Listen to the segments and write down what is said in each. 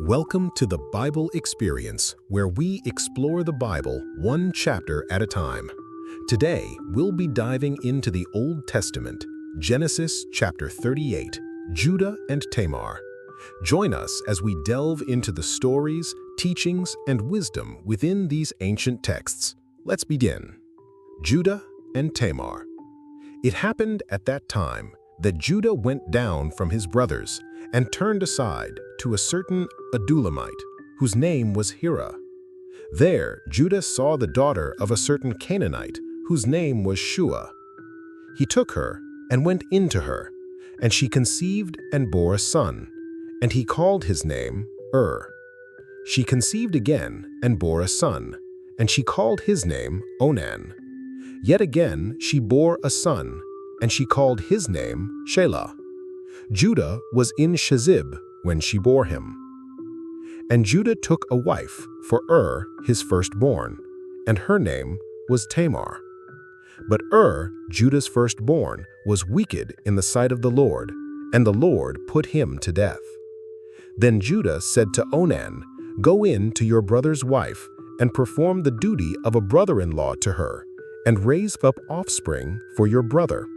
Welcome to the Bible Experience, where we explore the Bible one chapter at a time. Today, we'll be diving into the Old Testament, Genesis chapter 38, Judah and Tamar. Join us as we delve into the stories, teachings, and wisdom within these ancient texts. Let's begin. Judah and Tamar. It happened at that time that Judah went down from his brothers and turned aside to a certain Adulamite, whose name was Hira. There Judah saw the daughter of a certain Canaanite, whose name was Shelah. He took her and went into her, and she conceived and bore a son, and he called his name She conceived again and bore a son, and she called his name Onan. Yet again she bore a son, and she called his name Shelah. Judah was in Shezib when she bore him. And Judah took a wife for his firstborn, and her name was Tamar. But Judah's firstborn, was wicked in the sight of the Lord, and the Lord put him to death. Then Judah said to Onan, "Go in to your brother's wife, and perform the duty of a brother-in-law to her, and raise up offspring for your brother."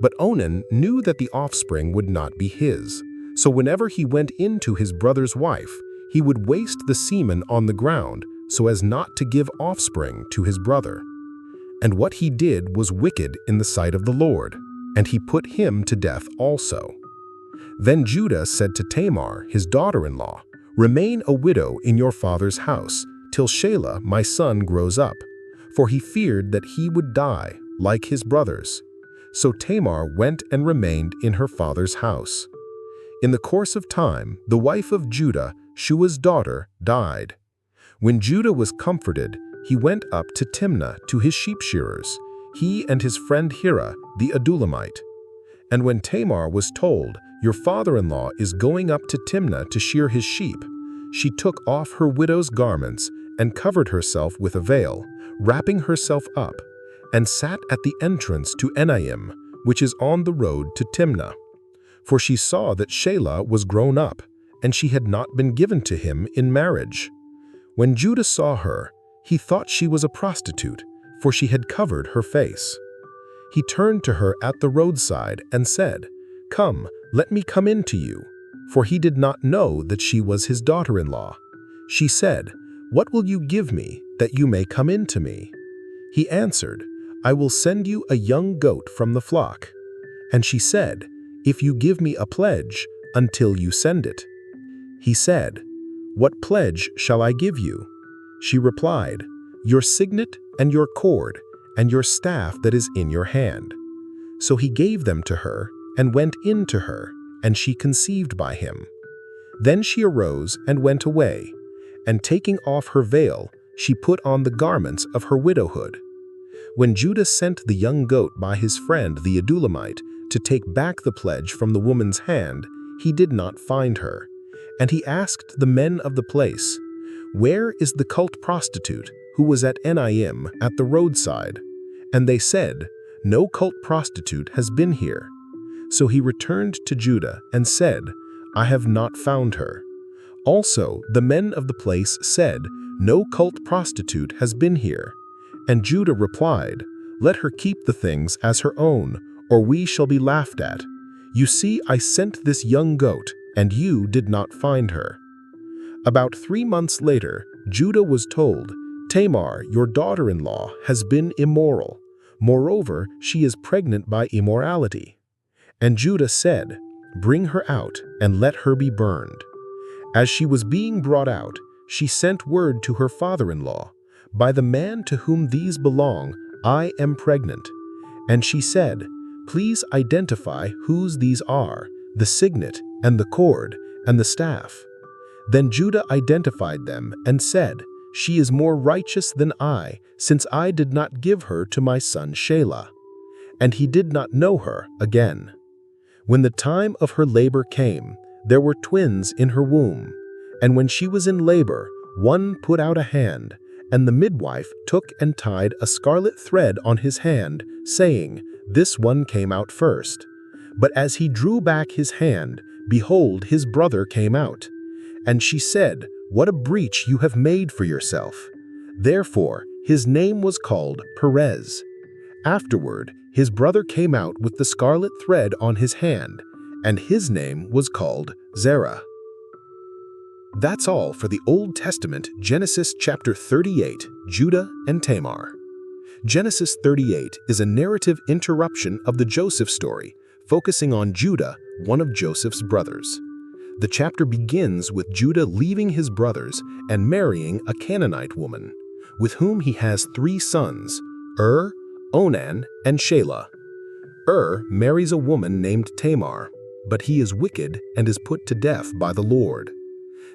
But Onan knew that the offspring would not be his, so whenever he went into his brother's wife, he would waste the semen on the ground so as not to give offspring to his brother. And what he did was wicked in the sight of the Lord, and he put him to death also. Then Judah said to Tamar, his daughter-in-law, "Remain a widow in your father's house till Shelah my son grows up," for he feared that he would die like his brothers. So Tamar went and remained in her father's house. In the course of time, the wife of Judah, Shua's daughter, died. When Judah was comforted, he went up to Timnah to his sheep shearers, he and his friend Hira, the Adulamite. And when Tamar was told, "Your father-in-law is going up to Timnah to shear his sheep," she took off her widow's garments and covered herself with a veil, wrapping herself up, and sat at the entrance to Enaim, which is on the road to Timnah. For she saw that Shelah was grown up, and she had not been given to him in marriage. When Judah saw her, he thought she was a prostitute, for she had covered her face. He turned to her at the roadside and said, "Come, let me come in to you," for he did not know that she was his daughter-in-law. She said, "What will you give me that you may come in to me?" He answered, "I will send you a young goat from the flock." And she said, "If you give me a pledge, until you send it." He said, "What pledge shall I give you?" She replied, "Your signet and your cord, and your staff that is in your hand." So he gave them to her, and went in to her, and she conceived by him. Then she arose and went away, and taking off her veil, she put on the garments of her widowhood. When Judah sent the young goat by his friend the Adulamite to take back the pledge from the woman's hand, he did not find her. And he asked the men of the place, "Where is the cult prostitute who was at Enaim at the roadside?" And they said, "No cult prostitute has been here." So he returned to Judah and said, "I have not found her." Also the men of the place said, "No cult prostitute has been here." And Judah replied, "Let her keep the things as her own, or we shall be laughed at. You see, I sent this young goat, and you did not find her." About 3 months later, Judah was told, "Tamar, your daughter-in-law, has been immoral. Moreover, she is pregnant by immorality." And Judah said, "Bring her out, and let her be burned." As she was being brought out, she sent word to her father-in-law, "By the man to whom these belong, I am pregnant." And she said, "Please identify whose these are, the signet, and the cord, and the staff." Then Judah identified them and said, "She is more righteous than I, since I did not give her to my son Shelah." And he did not know her again. When the time of her labor came, there were twins in her womb. And when she was in labor, one put out a hand, and the midwife took and tied a scarlet thread on his hand, saying, "This one came out first." But as he drew back his hand, behold, his brother came out. And she said, "What a breach you have made for yourself." Therefore, his name was called Perez. Afterward, his brother came out with the scarlet thread on his hand, and his name was called Zerah. That's all for the Old Testament, Genesis chapter 38, Judah and Tamar. Genesis 38 is a narrative interruption of the Joseph story, focusing on Judah, one of Joseph's brothers. The chapter begins with Judah leaving his brothers and marrying a Canaanite woman, with whom he has 3 sons, Onan, and Shelah. Marries a woman named Tamar, but he is wicked and is put to death by the Lord.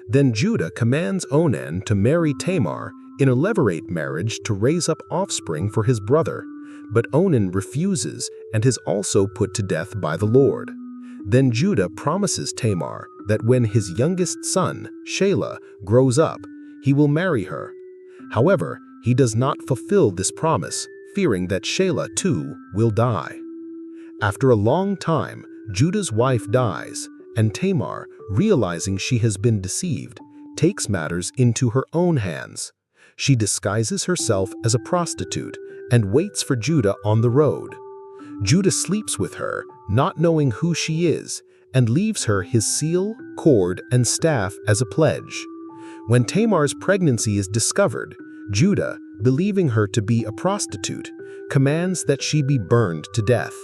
Then Judah commands Onan to marry Tamar in a levirate marriage to raise up offspring for his brother, but Onan refuses and is also put to death by the Lord. Then Judah promises Tamar that when his youngest son, Shelah, grows up, he will marry her. However, he does not fulfill this promise, fearing that Shelah too will die. After a long time, Judah's wife dies, and Tamar, realizing she has been deceived, takes matters into her own hands. She disguises herself as a prostitute and waits for Judah on the road. Judah sleeps with her, not knowing who she is, and leaves her his seal, cord, and staff as a pledge. When Tamar's pregnancy is discovered, Judah, believing her to be a prostitute, commands that she be burned to death.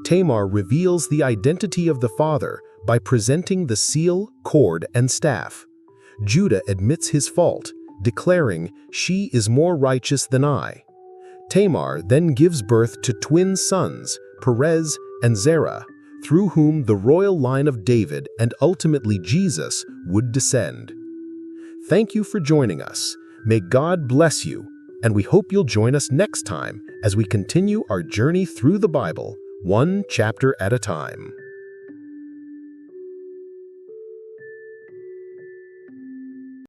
Tamar reveals the identity of the father by presenting the seal, cord, and staff. Judah admits his fault, declaring, "She is more righteous than I." Tamar then gives birth to twin sons, Perez and Zerah, through whom the royal line of David and ultimately Jesus would descend. Thank you for joining us. May God bless you, and we hope you'll join us next time as we continue our journey through the Bible, one chapter at a time.